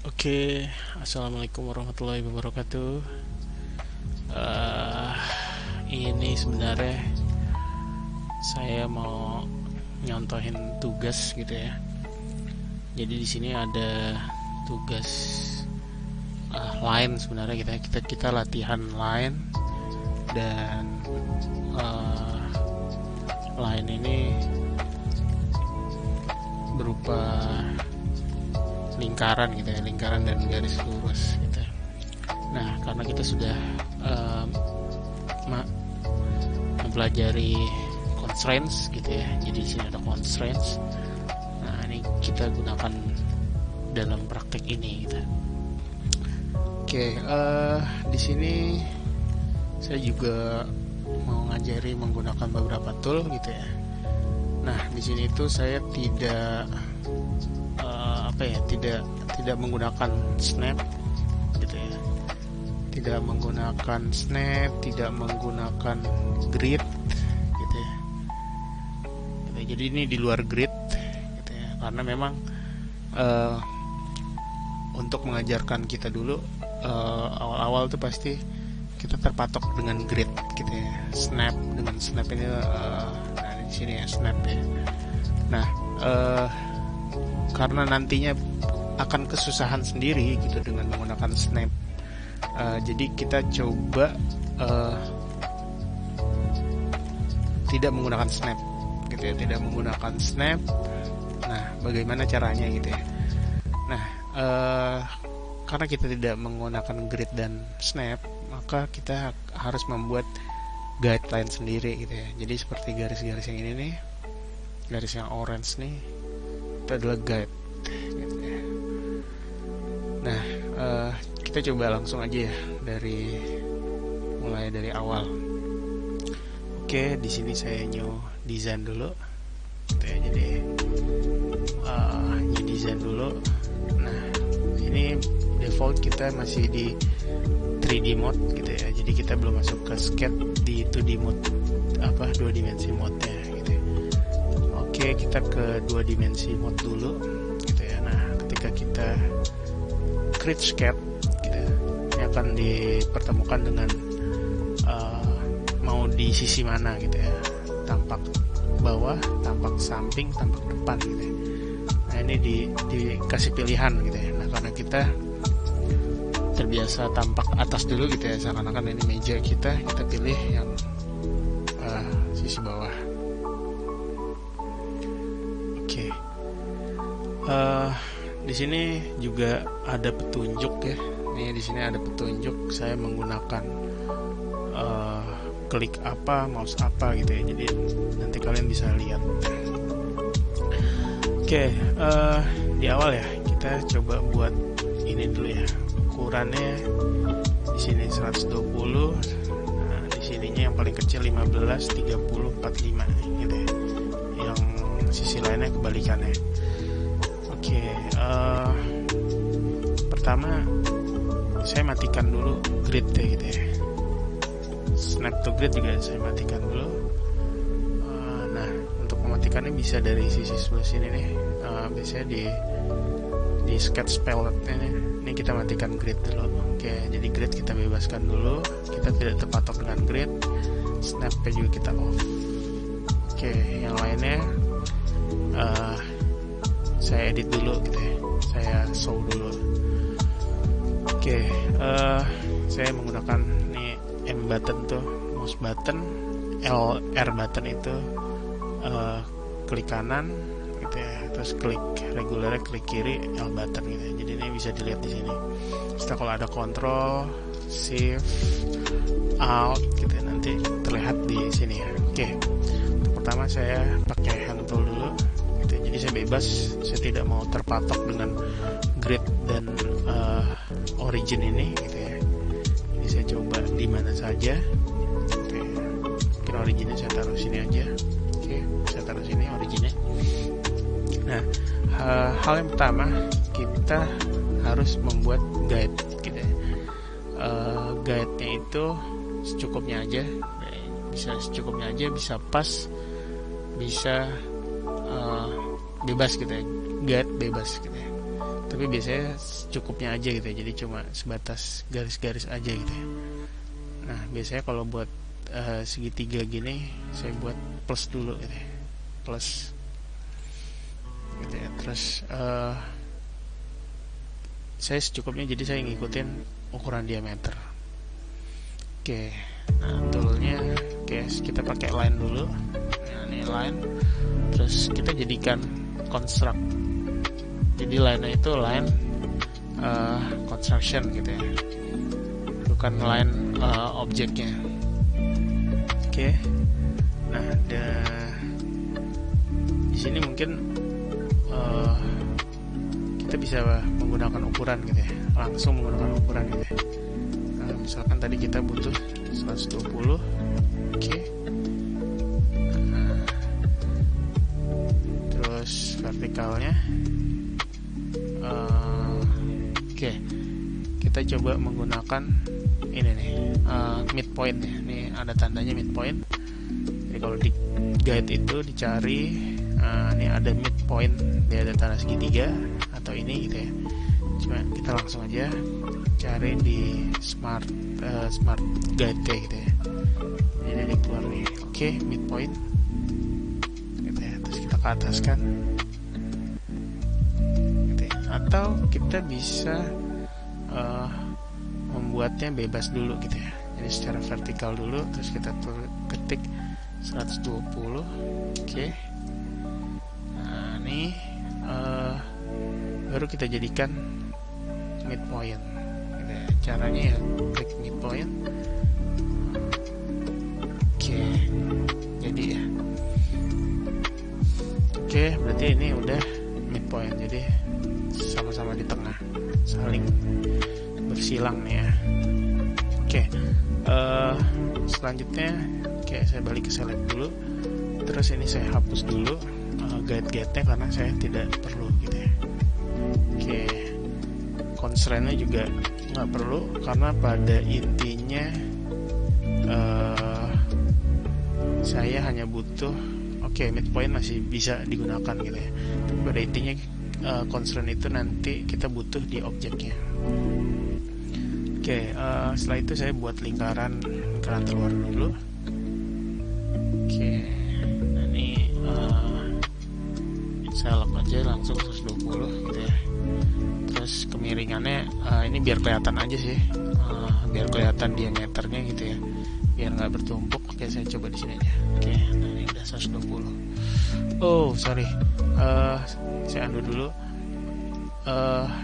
Oke, assalamualaikum warahmatullahi wabarakatuh. Eh, ini sebenarnya saya mau nyontohin tugas gitu ya. Jadi di sini ada tugas line sebenarnya kita latihan line dan line ini berupa lingkaran gitu ya, lingkaran dan garis lurus gitu. Nah, karena kita sudah um, mempelajari constraints gitu ya, jadi di sini ada constraints. Nah, ini kita gunakan dalam praktek ini gitu. Oke, di sini saya juga mau ngajari menggunakan beberapa tool gitu ya. Nah, di sini itu saya tidak menggunakan snap gitu ya, tidak menggunakan snap, tidak menggunakan grid gitu ya. Jadi ini di luar grid gitu ya, karena memang untuk mengajarkan kita dulu awal-awal tuh pasti kita terpatok dengan grid gitu ya. Snap, dengan snap ini nah di sini ya snap ya. Nah, karena nantinya akan kesusahan sendiri gitu dengan menggunakan snap. Jadi kita coba tidak menggunakan snap gitu ya, tidak menggunakan snap. Nah, bagaimana caranya gitu ya? Nah, karena kita tidak menggunakan grid dan snap, maka kita harus membuat guideline sendiri gitu ya. Jadi seperti garis-garis yang ini nih, garis yang orange nih, itu adalah guide gitu ya. Nah, kita coba langsung aja ya mulai dari awal. Oke, di sini saya new design dulu gitu ya. Jadi new design dulu. Nah, ini default kita masih di 3D mode gitu ya. Jadi kita belum masuk ke sketch di 2D mode, dua dimensi mode nya gitu ya. Oke, kita ke dua dimensi mode dulu gitu ya. Nah, ketika kita create sketch gitu ya, ini akan dipertemukan dengan mau di sisi mana gitu ya, tampak bawah, tampak samping, tampak depan gitu ya. Nah, ini dikasih pilihan gitu ya. Nah, karena kita terbiasa tampak atas dulu gitu ya, seakan-akan ini meja kita pilih yang sisi bawah. Oke. Di sini juga ada petunjuk ya. Nih di sini ada petunjuk. Saya menggunakan klik apa, mouse apa gitu ya. Jadi nanti kalian bisa lihat. Oke, di awal ya kita coba buat ini dulu ya. Ukurannya di sini 120. Nah, di sininya yang paling kecil 15, 30, 45 gitu ya. Yang sisi lainnya kebalikannya. Oke, pertama saya matikan dulu grid ya gitu ya. Snap to grid juga saya matikan dulu. Nah, untuk mematikannya bisa dari sisi sebelah sini nih. Biasanya di sketch palette ini kita matikan grid dulu. Oke, jadi grid kita bebaskan dulu. Kita tidak terpatok dengan grid. Snap juga kita off. Oke, yang lainnya saya edit dulu gitu ya. Saya show dulu. Oke, saya menggunakan nih M button tuh, mouse button, R button itu klik kanan gitu ya, terus klik regularnya klik kiri, L button gitu ya. Jadi ini bisa dilihat di sini. Setelah kalau ada control, shift, alt gitu ya, nanti terlihat di sini ya. Oke, untuk pertama saya pakai hand tool dulu gitu. Jadi saya bebas, saya tidak mau terpatok dengan grid dan origin ini gitu ya. Ini saya coba di mana saja. Oke, mungkin originnya saya taruh sini aja. Oke, saya taruh sini originnya. Nah, hal yang pertama kita harus membuat guide gitu ya. Guide-nya itu secukupnya aja, bisa secukupnya aja, bisa pas, bisa bebas gitu ya, guide bebas gitu ya. Tapi biasanya secukupnya aja gitu ya, jadi cuma sebatas garis-garis aja gitu ya. Nah biasanya kalau buat segitiga gini saya buat plus dulu gitu ya, plus gitu ya. Terus saya secukupnya, jadi saya ngikutin ukuran diameter. Oke, nah toolnya, oke, kita pakai line dulu. Nah, ini line, terus kita jadikan construct. Jadi line itu line construction gitu ya, bukan line objeknya. Oke, nah di sini mungkin kita bisa menggunakan ukuran gitu ya, langsung menggunakan ukuran gitu ya. Nah, misalkan tadi kita butuh 120, oke. Nah, terus vertikalnya, oke. Kita coba menggunakan ini nih, midpoint ya. Ini ada tandanya midpoint. Jadi kalau di guide itu dicari, ini ada midpoint, dia ada tanda segitiga atau ini gitu ya. Cuma kita langsung aja cari di smart guide kayak gitu ya. Jadi dia keluar nih, oke, midpoint gitu ya. Terus kita ke atas kan gitu ya. Atau kita bisa membuatnya bebas dulu gitu ya. Jadi secara vertikal dulu, terus kita ketik 120, oke. Nah ini baru kita jadikan midpoint gitu ya. Caranya ya klik midpoint, oke, jadi ya, oke, berarti ini udah midpoint, jadi sama-sama di tengah, saling bersilang nih ya. Oke, selanjutnya, oke, saya balik ke select dulu. Terus ini saya hapus dulu guide-guide-nya karena saya tidak perlu gitu ya. Oke, constraint-nya juga nggak perlu karena pada intinya saya hanya butuh, oke, midpoint masih bisa digunakan gitu ya. Tapi pada intinya constraint itu nanti kita butuh di objeknya. Oke, setelah itu saya buat lingkaran terluar dulu. Oke, nah ini saya lock aja langsung 120 gitu ya. Terus kemiringannya ini biar kelihatan aja sih, biar kelihatan diameternya gitu ya, biar nggak bertumpuk. Oke, saya coba di sini aja. Oke, nah ini udah 120. Oh sorry, saya undo dulu.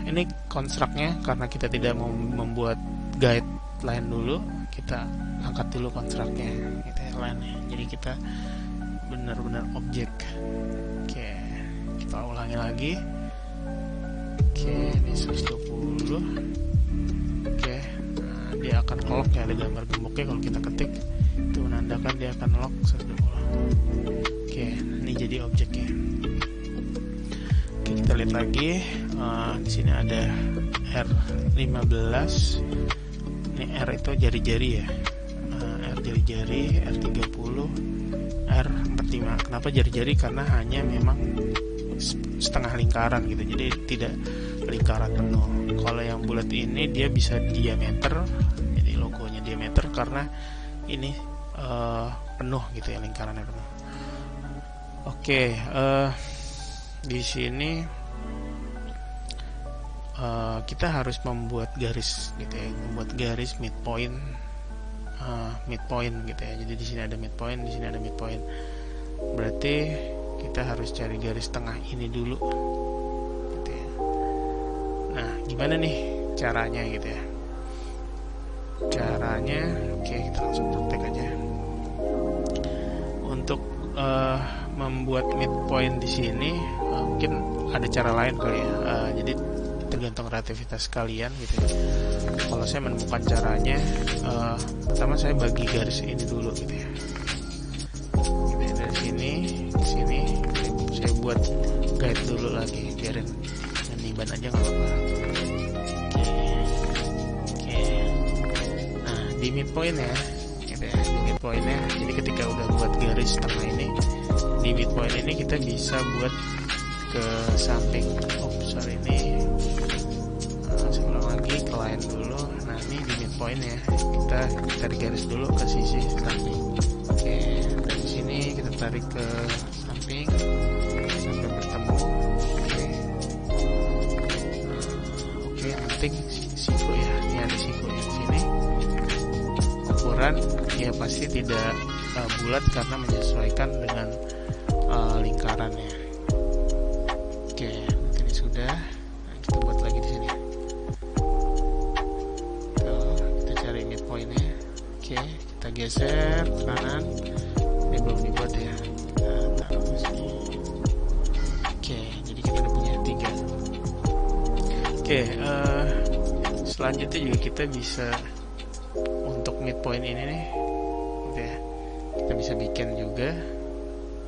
Ini construct-nya karena kita tidak mau membuat guideline dulu, kita angkat dulu construct-nya gitu ya, line-nya. Jadi kita benar-benar objek. Oke, kita ulangi lagi. Oke, ini 120. Oke, nah, dia akan lock ya, ada gambar gemboknya kalau kita ketik itu menandakan dia akan lock 120. Oke, ini jadi objeknya. Oke, kita lihat lagi. Di sini ada R15. Ini R itu jari-jari ya. R jari-jari, R30, R45. Kenapa jari-jari? Karena hanya memang setengah lingkaran gitu, jadi tidak lingkaran penuh. Kalau yang bulat ini dia bisa diameter, jadi logonya diameter karena ini penuh gitu ya, lingkarannya penuh. Oke, di sini kita harus membuat garis gitu ya, membuat garis midpoint, midpoint gitu ya. Jadi di sini ada midpoint, di sini ada midpoint. Berarti kita harus cari garis tengah ini dulu gitu ya. Nah, gimana nih caranya gitu ya? Caranya, oke, kita langsung praktek aja. Untuk membuat midpoint di sini mungkin ada cara lain kali ya. Jadi tergantung kreativitas kalian gitu ya. Kalau saya menemukan caranya, pertama saya bagi garis ini dulu gitu ya. Dari sini ke sini saya buat guide dulu lagi, biarin ngeniban aja nggak apa-apa. Oke. Nah di midpoint ya, gitu ya, di midpointnya. Jadi ketika udah buat garis tengah ini, di midpoint ini kita bisa buat ke samping. Sorry, ini midpoint ya, kita tarik garis dulu ke sisi samping. Oke, dari sini kita tarik ke samping sampai bertemu. Oke, yang penting siku ya, ini ada siku yang sini. Ukuran ya pasti tidak bulat karena menyesuaikan dengan lingkarannya. Oke, mungkin ini sudah. Nah, kita buat lagi di sini. Kita cari midpointnya. Oke, kita geser ke kanan. Ini belum dibuat ya. Oke, jadi kita udah punya 3. Oke, selanjutnya juga kita bisa untuk midpoint ini nih, oke, kita bisa bikin juga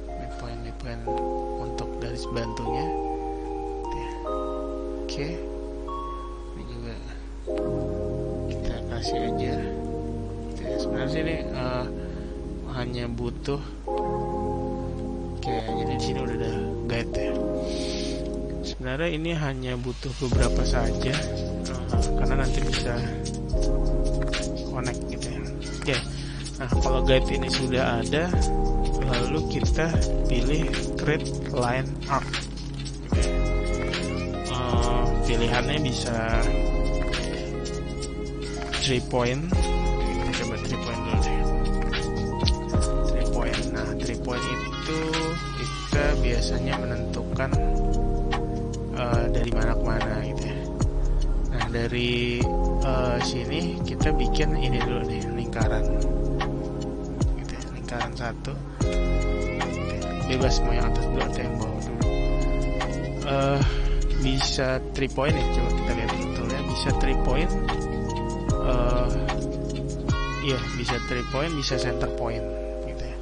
midpoint untuk garis bantunya. Oke, ini juga kita kasih aja. Oke, sebenarnya sini hanya butuh, oke, jadi di sini udah ada guide ya. Sebenarnya ini hanya butuh beberapa saja, karena nanti bisa connect gitu ya. Oke, nah kalau guide ini sudah ada, lalu kita pilih create line arc. Oke. Pilihannya bisa 3 point. Kita coba 3 point dulu deh. 3 point. Nah, 3 point itu kita biasanya menentukan dari mana ke mana gitu ya. Nah, dari sini kita bikin ini dulu nih, lingkaran gitu ya, lingkaran 1. Bebas mau yang atas dulu atau yang bawah dulu. Bisa 3 point ya, coba kita lihat betulnya. Bisa 3 point, iya bisa 3 point, bisa center point gitu ya.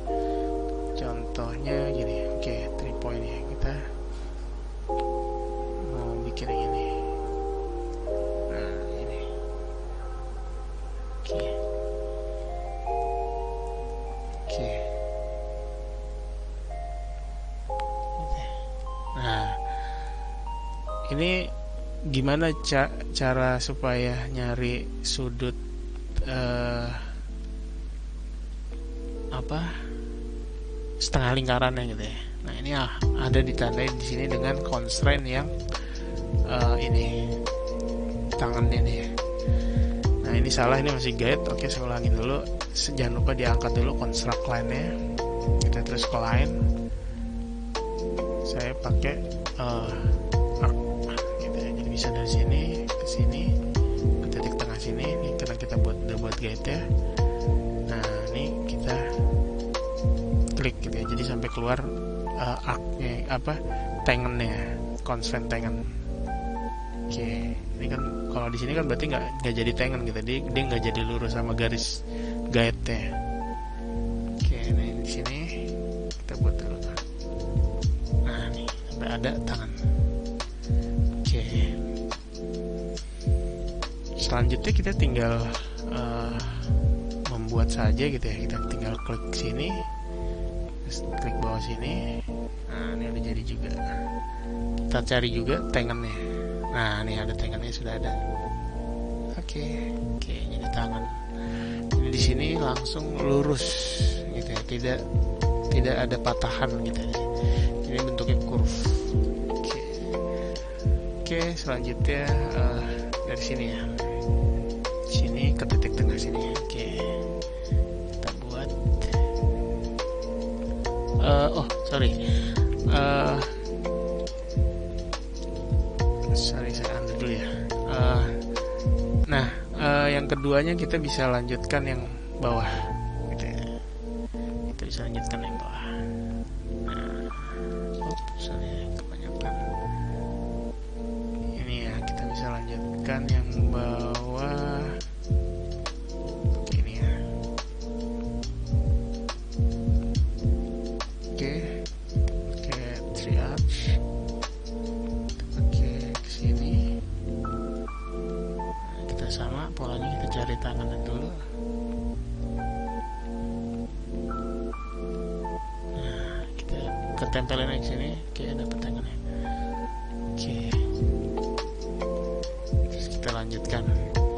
Contohnya gini, oke, 3 point ya, kita mau bikin yang ini. Nah, ini. Oke. Oke. Nah, ini gimana cara supaya nyari sudut setengah lingkarannya gitu ya. Nah, ini ada ditandai di sini dengan constraint yang ini tangan ini ya. Nah, ini salah, ini masih guide. Oke, saya ulangin dulu. Jangan lupa diangkat dulu construct line-nya. Kita terus ke line. Saya pakai arc gitu ya. Jadi bisa dari sini ke sini, ke titik tengah sini. Ini karena kita udah buat guide ya. Nah, ini kita klik gitu ya. Jadi sampai keluar arc-nya, tangennya, constraint tangen. Oke, ini kan kalau di sini kan berarti nggak jadi tangen gitu, dia nggak jadi lurus sama garis guide-nya. Oke, nah di sini kita buat dulu. Nah, nih sampai ada tangan. Oke, selanjutnya kita tinggal membuat saja gitu ya. Kita tinggal klik sini, terus klik bawah sini. Nah, ini udah jadi juga. Kita cari juga tangannya. Nah, ini ada tangannya, sudah ada. Oke, jadi tangan. Jadi di sini langsung lurus gitu ya. Tidak ada patahan gitu ya. Ini bentuknya curve. Oke, selanjutnya dari sini ya. Sini ke titik tengah sini. Oke. Kita buat sorry, saya ambil dulu ya. Yang keduanya kita bisa lanjutkan yang bawah gitu ya. Kita bisa lanjutkan yang bawah. Sorry, kebanyakan ini ya. Kita bisa lanjutkan yang bawah begini ya. Oke, 3 arch. Sama polanya, kita cari tangannya dulu. Nah, kita ketempelin aja sini. Oke, dapat tangannya. Oke, terus kita lanjutkan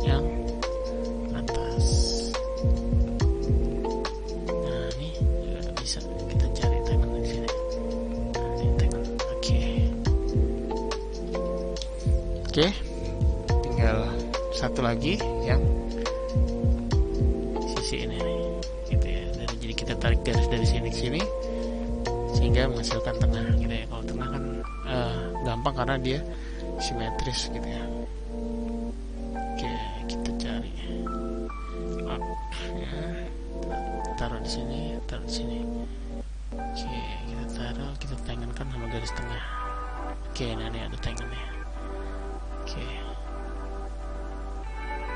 yang Oke, tinggal satu lagi yang sisi ini gitu ya. Jadi kita tarik garis dari sini ke sini sehingga menghasilkan tengah gitu ya. Kalau tengah kan gampang karena dia simetris gitu ya. Oke, kita cari ya, taruh di sini, taruh di sini. Oke, kita taruh, kita tangankan sama garis tengah. Oke, nah ini ada tangannya. Oke,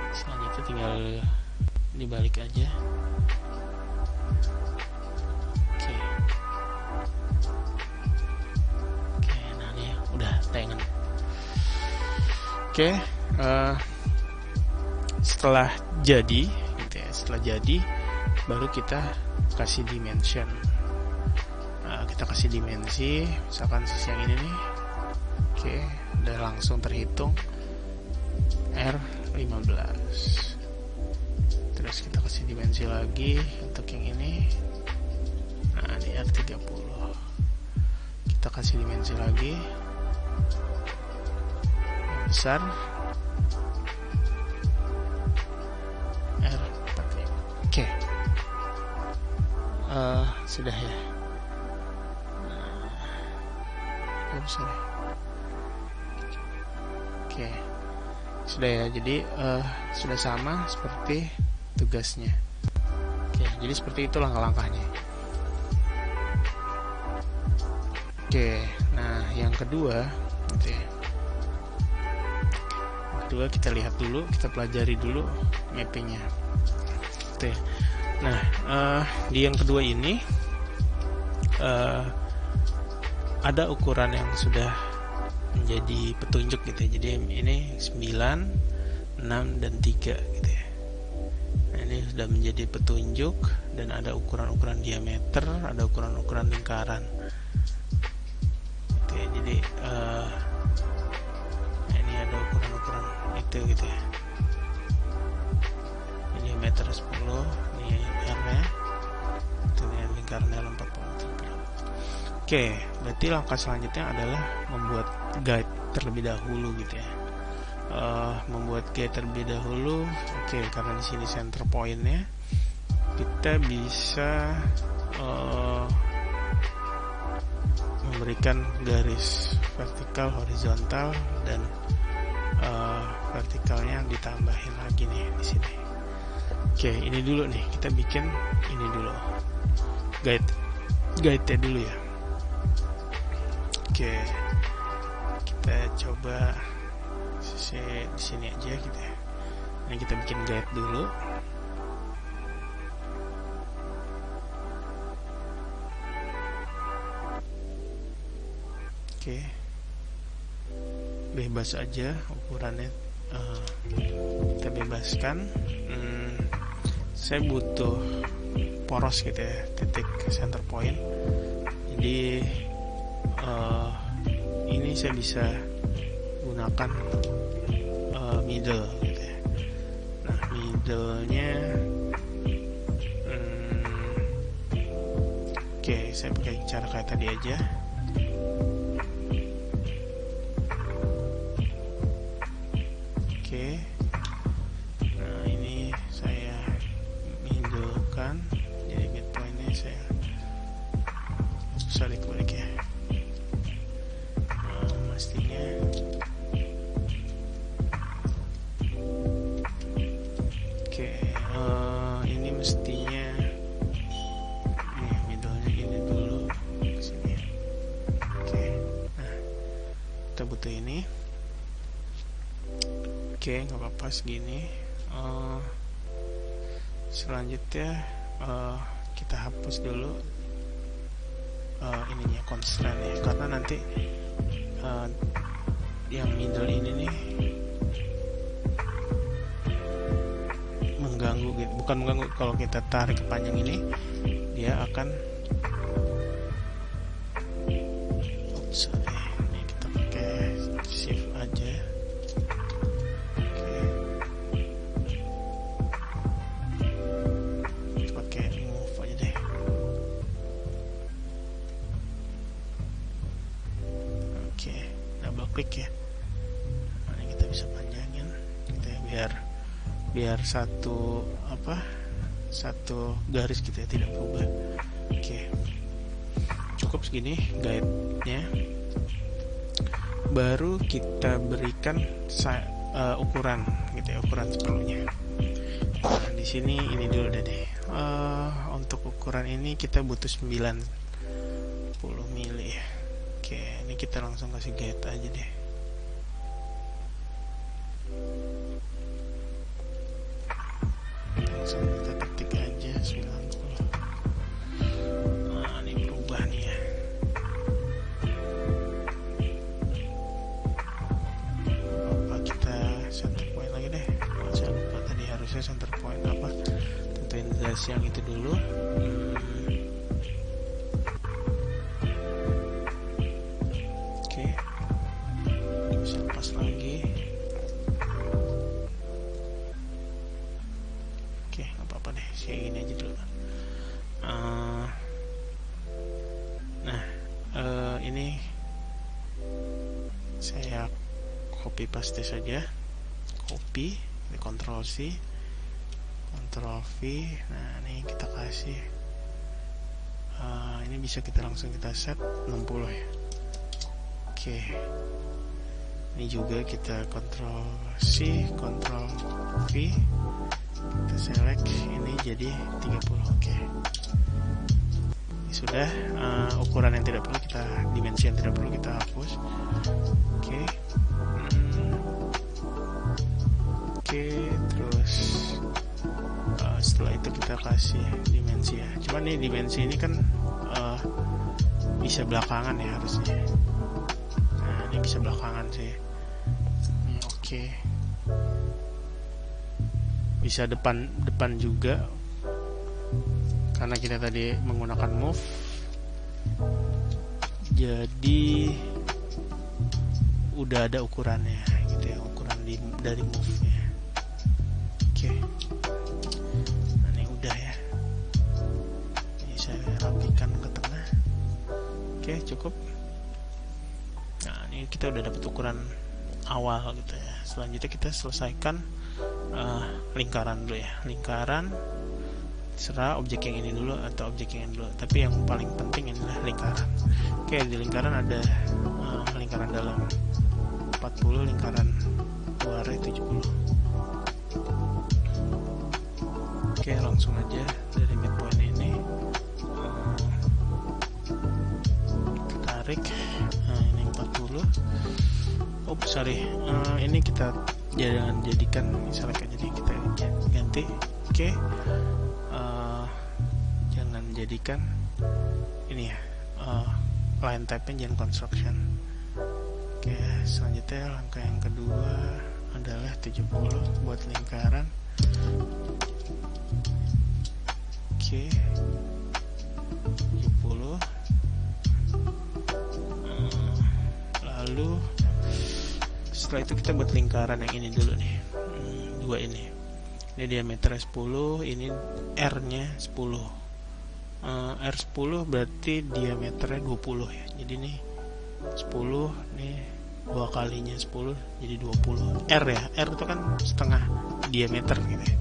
selanjutnya tinggal dibalik aja. Oke, oke, nah ini udah tangan. Oke, setelah jadi gitu ya, setelah jadi baru kita kasih dimension. Kita kasih dimensi, misalkan sisi yang ini nih. Oke, udah langsung terhitung R15. Terus kita kasih dimensi lagi untuk yang ini. Nah, ini R30. Kita kasih dimensi lagi yang besar, R45. Oke, sudah ya. Sorry. Oke, sudah ya. Jadi sudah sama seperti tugasnya. Oke, jadi seperti itu langkah-langkahnya. Oke, nah yang kedua, gitu ya. Yang kedua kita lihat dulu, kita pelajari dulu mappingnya. Oke, nah di yang kedua ini ada ukuran yang sudah menjadi petunjuk gitu ya. Jadi ini 9, 6, dan 3 gitu ya. Nah, ini sudah menjadi petunjuk dan ada ukuran-ukuran diameter, ada ukuran-ukuran lingkaran. Oke, jadi nah ini ada ukuran-ukuran itu gitu ya. Ini diameter 10, ini R-nya, itu lingkaran dalam 40. Oke, berarti langkah selanjutnya adalah membuat guide terlebih dahulu gitu ya. Membuat guide terlebih dahulu. Oke, karena di sini center pointnya, kita bisa memberikan garis vertikal, horizontal, dan vertikalnya ditambahin lagi nih di sini. Oke, ini dulu nih, kita bikin ini dulu, guide-nya dulu ya. Oke, kita coba di sini aja gitu ya. Ini kita bikin guide dulu. Oke, bebas aja ukurannya, kita bebaskan. Saya butuh poros gitu ya, titik center point. Jadi ini saya bisa gunakan middle gitu ya. Nah, middle-nya oke, saya pakai cara kayak tadi aja. Oke, nah ini saya middle-kan, jadi midpoint-nya saya susah diklik ya. Pastinya oke, ini mestinya nih middle-nya gini dulu sini. Oke, nah kita butuh ini. Oke, nggak apa-apa segini. Selanjutnya kita hapus dulu ininya, constraint ya, karena nanti yang middle ini nih mengganggu gitu. Bukan mengganggu, kalau kita tarik ke panjang ini dia akan ini kita pakai shift aja. Oke, kita pakai move aja deh. Oke, double klik ya. Nah, kita biar satu garis gitu ya, tidak berubah. Oke, cukup segini guide-nya. Baru kita berikan ukuran gitu ya, ukuran seperlunya. Nah, di sini ini dulu deh. Untuk ukuran ini kita butuh 90 mili ya. Oke, ini kita langsung kasih guide aja deh. Langsung kita ketik aja 90. Nah, ini berubah nih ya. Apa kita center point lagi deh. Saya lupa tadi harusnya center point apa. Tentuin garis yang itu dulu. Oke, bisa lepas lagi. Oke, nggak apa-apa deh, saya gini aja dulu. Ini saya copy paste saja, copy, Ctrl C, Ctrl V. Nah, ini kita kasih, ini bisa kita langsung kita set 60 ya. Oke, ini juga kita Ctrl C, Ctrl V, kita select, ini jadi 30. Oke, ini sudah. Ukuran yang tidak perlu kita, dimensi yang tidak perlu kita hapus. Oke. Oke, terus setelah itu kita kasih dimensi ya. Cuman nih dimensi ini kan bisa belakangan ya harusnya. Nah, ini bisa belakangan sih. Oke. Bisa depan juga, karena kita tadi menggunakan move, jadi udah ada ukurannya gitu ya, ukuran dari move nya. Oke, nah, ini udah ya, ini saya rapikan ke tengah. Oke, cukup. Nah, ini kita udah dapat ukuran awal gitu ya. Selanjutnya kita selesaikan lingkaran dulu ya. Lingkaran serah objek yang ini dulu atau objek yang ini dulu, tapi yang paling penting adalah lingkaran. Oke, di lingkaran ada lingkaran dalam 40, lingkaran luarnya 70. Oke, langsung aja dari midpoint ini tarik. Nah, ini 40. Oh, sorry, ini kita jangan jadikan misalnya aja nih, kita ganti. Oke, jangan jadikan ini ya, line type-nya jangan construction. Oke, selanjutnya langkah yang kedua adalah 70 buat lingkaran. Oke, 70. Lalu setelah itu kita buat lingkaran yang ini dulu nih, dua ini diameternya 10, ini R-nya 10. R10 berarti diameternya 20 ya. Jadi nih 10 nih 2 kalinya 10 jadi 20. R ya, R itu kan setengah diameter gitu ya.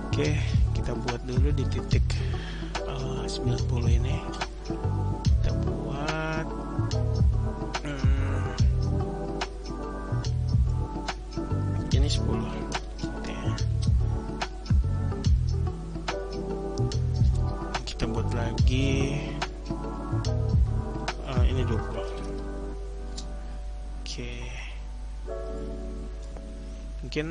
Oke, kita buat dulu di titik 90 ini. Kita buat ini 10. Kita buat lagi ini 20. Oke, mungkin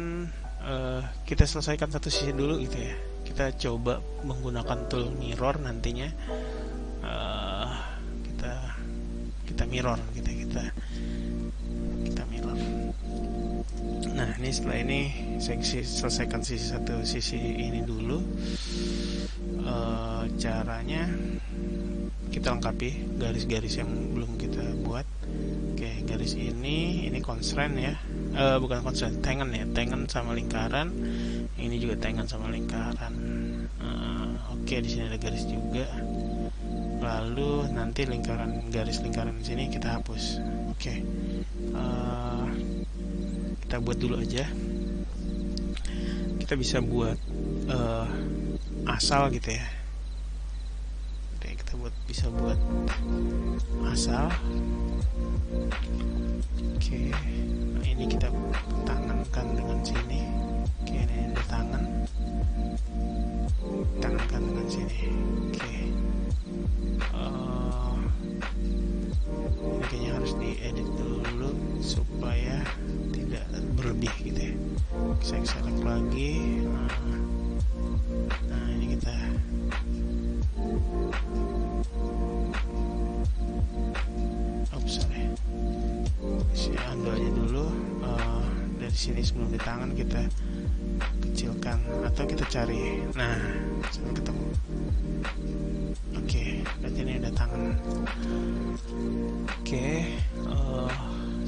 kita selesaikan satu sisi dulu gitu ya. Kita coba menggunakan tool mirror nantinya. Kita mirror gitu ya, kita mirror. Nah, ini setelah ini saya selesaikan satu sisi ini dulu. Caranya kita lengkapi garis-garis yang belum kita buat. Oke, garis ini constraint ya, bukan constraint, tangen ya, tangen sama lingkaran. Ini juga tangen sama lingkaran. Oke, di sini ada garis juga. Lalu nanti garis lingkaran di sini kita hapus. Oke, kita buat dulu aja. kita bisa buat asal gitu ya. Oke, kita bisa buat asal. Oke, nah ini kita tangankan dengan sini. Oke, ini ada tangankan dengan sini. Oke, ini kayaknya harus diedit dulu supaya tidak berlebih gitu ya. Saya select lagi. Nah ini kita sorry, saya undo aja dulu. Dari sini sebelum di tangan kita kecilkan atau kita cari. Nah, sampai ketemu. Oke, berarti ini ada tangan. Oke,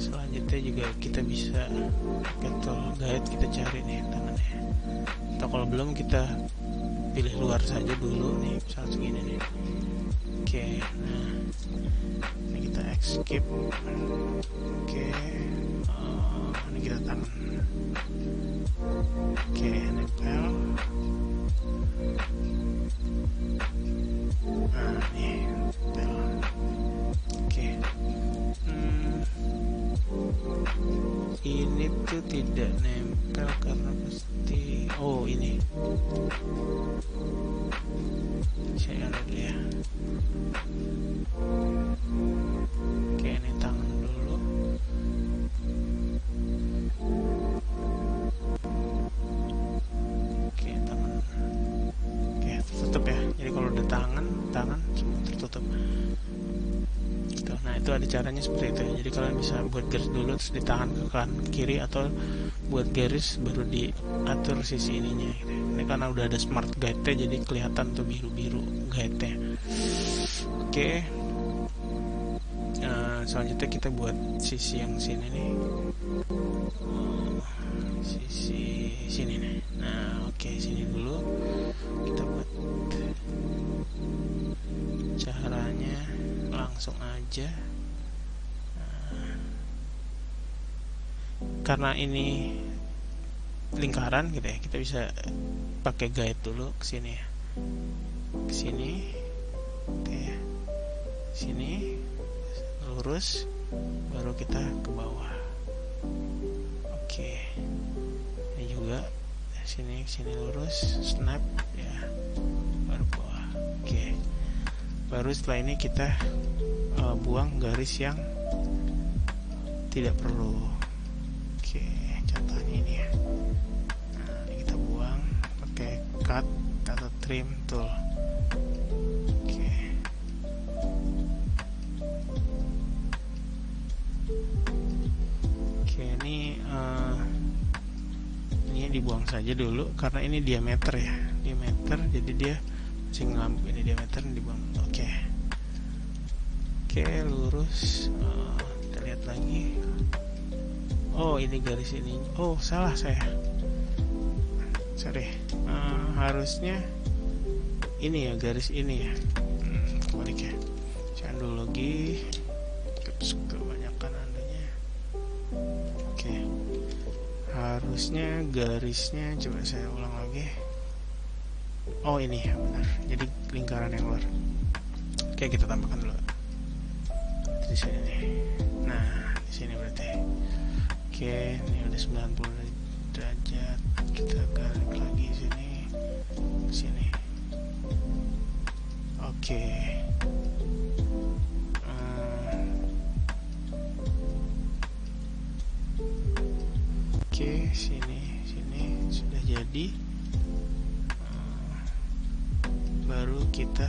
selanjutnya juga kita bisa tool guide, kita cari nih tangannya. Atau kalau belum kita pilih luar saja dulu nih, misalnya segini nih. Oke, nah ini kita escape. Oke, ini kita tangan. Oke, nempel. Nah ini nempel. Oke, ini tuh tidak nempel karena pasti ini saya lihat ya. Oke, ini tangan dulu. Oke, tangan. Oke, tertutup ya. Jadi kalau udah tangan semua tertutup. Gitu. Nah, itu ada caranya seperti itu ya. Jadi kalian bisa buat garis dulu terus ditahan ke kanan ke kiri, atau buat garis baru diatur sisi ininya gitu. Ini karena udah ada smart guide-nya jadi kelihatan tuh biru-biru guide-nya. Oke. Selanjutnya kita buat sisi yang sini nih. Sisi sini nih. Nah, oke, sini dulu. Kita buat caranya langsung aja. Karena ini lingkaran gitu ya, kita bisa pakai guide dulu ke sini ya. Ke sini. Oke. Sini lurus, baru kita ke bawah. Oke, ini juga sini lurus, snap ya, baru bawah. Oke, baru setelah ini kita buang garis yang tidak perlu. Oke, contohnya ini ya. Nah, ini kita buang pakai cut atau trim tool. Ini dibuang saja dulu karena ini diameter ya, jadi dia masih ngelampu. Ini diameter dibuang. Oke, lurus. Kita lihat lagi. Ini garis ini. Salah saya. Sorry. Harusnya ini ya, garis ini ya. Kebalik ya. Saya undo lagi. Kebanyakan andanya. Oke. Harusnya garisnya, coba saya ulang lagi. Ini ya, benar. Jadi lingkaran yang luar. Oke, kita tambahkan dulu di sini nih. Nah, di sini berarti. Oke, ini udah 90 derajat. Kita balik lagi sini, ke sini. Oke. Oke, sini sudah jadi. Baru kita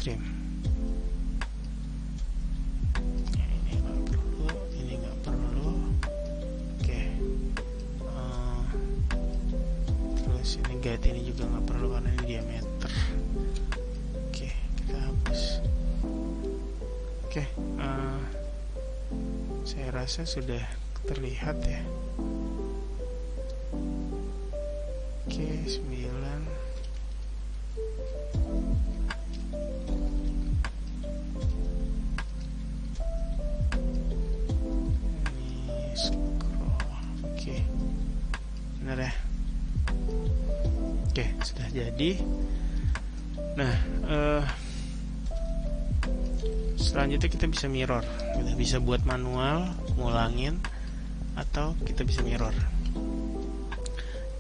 trim. Ini nggak perlu. Oke. Terus ini guide ini juga nggak perlu karena ini diameter. Oke, kita hapus. Oke, saya rasa sudah terlihat ya. Oke, 9. Ini scroll. Oke. benar ya. Oke, sudah jadi. Nah, selanjutnya kita bisa mirror. Kita bisa buat manual, ngulangin, atau kita bisa mirror.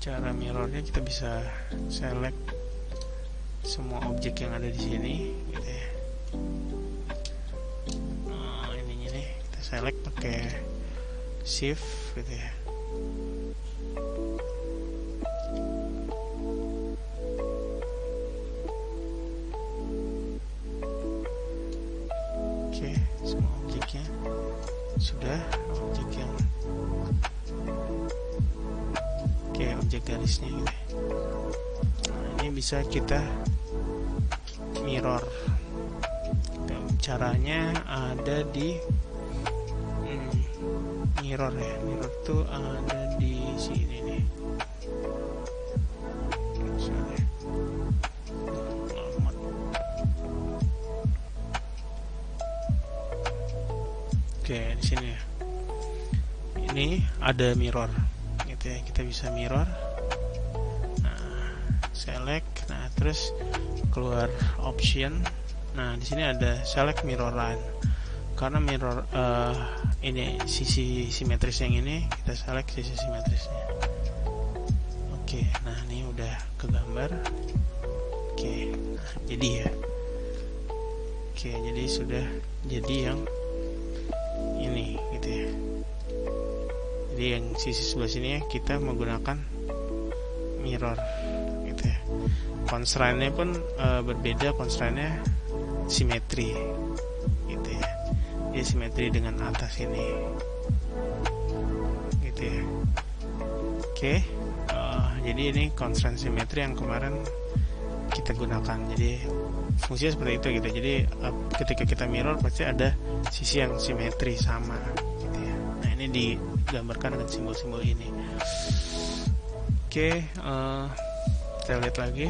Cara mirrornya kita bisa select semua objek yang ada di sini, gitu ya. Ininya nih kita select pakai shift, gitu ya. Oke, semua objeknya sudah. Objek garisnya gitu. Nah, ini bisa kita mirror. Caranya ada di mirror ya. Mirror tuh ada di sini nih. Oke, di sini ya. Ini ada mirror. Gitu ya, kita bisa mirror. Nah, select. Nah, terus keluar option. Nah, di sini ada select mirror line. Karena mirror ini sisi simetris yang ini, kita select sisi simetrisnya. Oke, nah ini udah kegambar. Oke, nah, jadi ya. Oke, jadi sudah jadi yang ini gitu ya. Jadi yang sisi sebelah sini ya, kita menggunakan mirror gitu ya. Constraint-nya pun berbeda, constraint-nya simetri gitu ya. Dia simetri dengan atas ini gitu ya. Oke, jadi ini constraint simetri yang kemarin kita gunakan. Jadi fungsinya seperti itu gitu. Jadi ketika kita mirror pasti ada sisi yang simetri sama gitu ya. Nah, ini digambarkan dengan simbol-simbol ini. Oke, kita lihat lagi.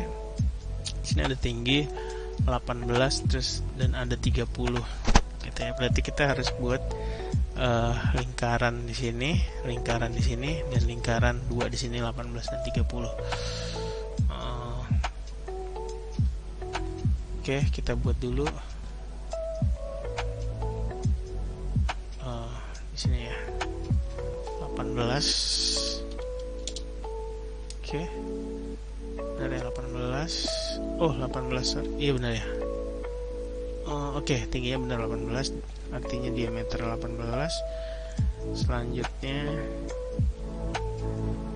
Di sini ada tinggi 18 terus dan ada 30 gitu ya. Berarti kita harus buat lingkaran di sini, lingkaran di sini, dan lingkaran 2 di sini 18 dan 30. Oke, kita buat dulu di sini ya 18. Oke, dari 18. Oh, 18. Iya benar ya. Oke, tingginya benar 18, artinya diameter 18. Selanjutnya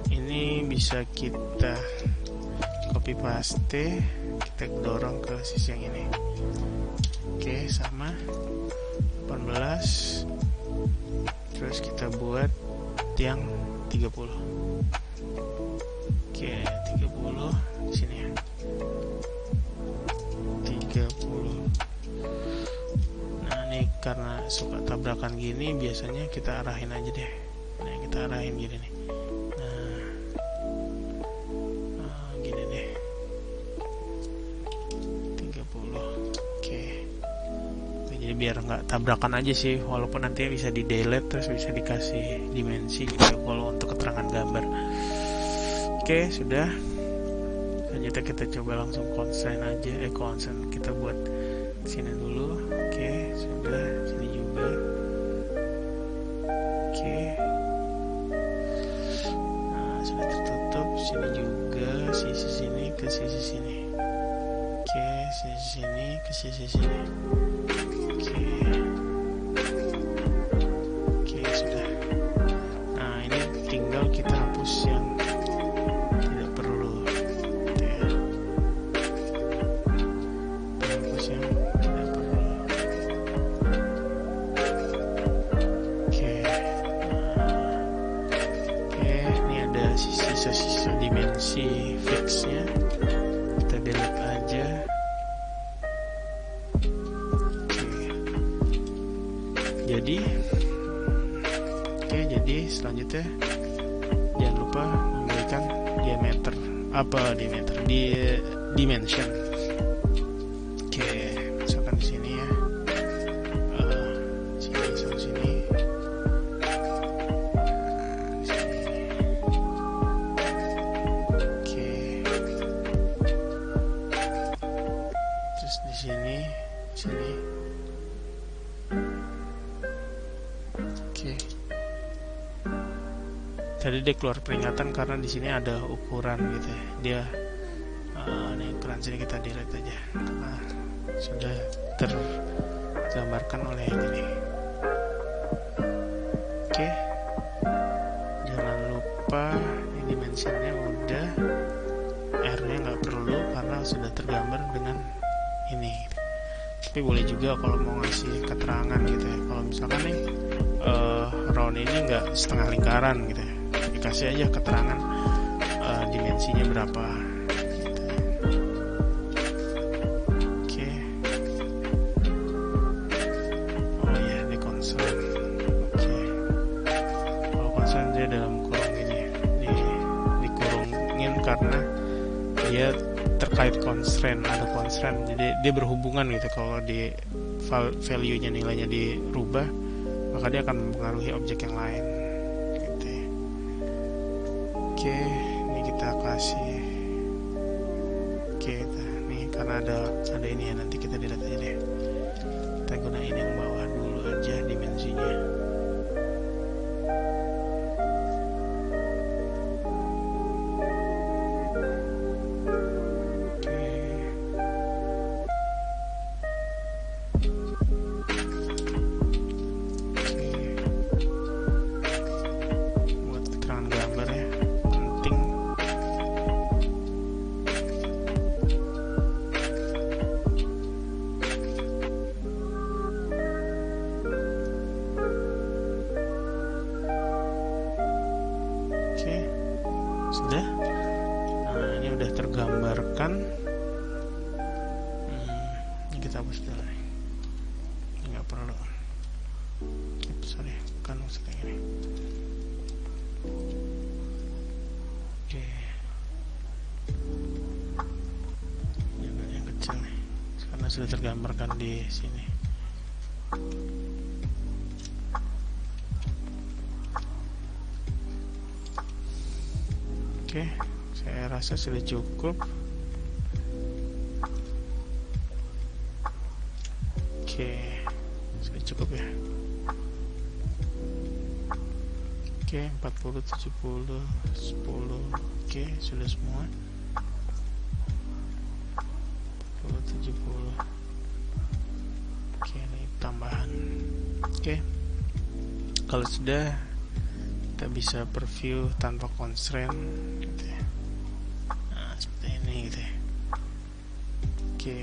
ini bisa kita copy paste, kita dorong ke sisi yang ini. Oke, sama 18. Terus kita buat yang 30. Oke, 30 di sini ya. 30. Nah, ini karena suka tabrakan gini, biasanya kita arahin aja deh. Nah, kita arahin gini nih. Nah, gini deh. 30. Oke. Jadi biar nggak tabrakan aja sih, walaupun nanti bisa di delete terus bisa dikasih dimensi gitu ya, kalau untuk keterangan gambar. Oke, sudah. Selanjutnya kita coba langsung constraint aja, constraint kita buat sini dulu. Oke, sudah, sini juga. Oke. Nah, sudah tertutup, sini juga, sisi sini ke sisi sini. Oke, sisi sini ke sisi sini. Oke. Oke, sudah. Nah, ini tinggal kita hapus yang tidak perlu. Gitu ya. Hapus yang tidak perlu. Oke. Oke, ini ada sisa-sisa dimensi fixnya. Kita delete aja. Jadi selanjutnya jangan lupa memberikan dimension. Oke, masukkan di sini ya. Sini sama sini. Di sini. tadi dia keluar peringatan karena di sini ada ukuran gitu ya. Dia ini ukuran sini kita delete aja. Nah, sudah tergambarkan oleh yang ini. Oke, jangan lupa ini dimensinya udah, R-nya nggak perlu karena sudah tergambar dengan ini. Tapi boleh juga kalau mau ngasih keterangan gitu ya. Kalau misalkan nih round ini nggak setengah lingkaran gitu ya, dikasih aja keterangan dimensinya berapa gitu. Oke. Oh ya, di constant. Oke. Kalau constant dia dalam kurung ini, dikurungin karena dia terkait constraint, ada constraint, jadi dia berhubungan gitu. Kalau di value-nya, nilainya dirubah, maka dia akan mempengaruhi objek yang lain gitu ya. Oke, ini kita kasih nih karena ada ini ya, nanti kita delete aja deh. Kita gunain yang bawah dulu aja dimensinya. Sudah. Nah, ini udah tergambarkan. Ini kita hapus dulu nih. Ini nggak perlu. Sorry, bukan maksudnya ini. Oke. Yang kecil nih, karena sudah tergambarkan di sini. Oke, saya rasa sudah cukup. Oke, sudah cukup ya. Oke, 40, 70, 10. Oke, sudah semua. 40, 70. Oke, ini tambahan. Oke, kalau sudah, kita bisa preview tanpa constraint gitu ya. Nah, seperti ini gitu ya. Oke.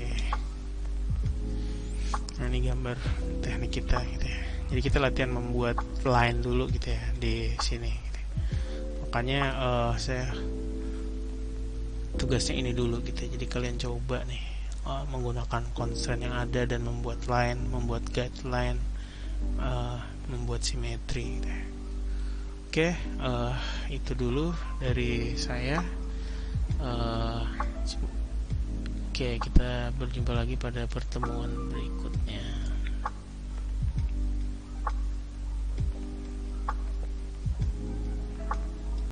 Nah, ini gambar teknik kita gitu ya. Jadi kita latihan membuat line dulu gitu ya di sini gitu ya. Makanya saya tugasnya ini dulu gitu ya. Jadi kalian coba nih menggunakan constraint yang ada dan membuat line, membuat guideline, membuat simetri gitu ya. Oke, itu dulu dari saya. Oke, kita berjumpa lagi pada pertemuan berikutnya.